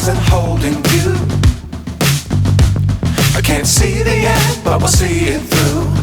stars and holding you. I can't see the end, but we'll see it through.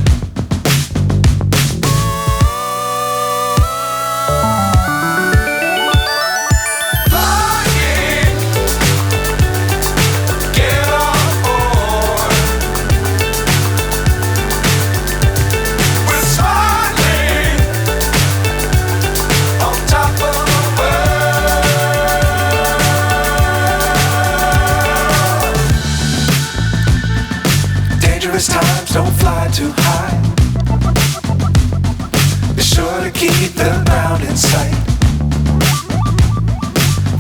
Times don't fly too high. Be sure to keep the ground in sight.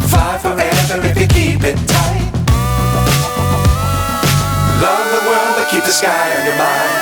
Fly forever if you keep it tight. Love the world but keep the sky on your mind.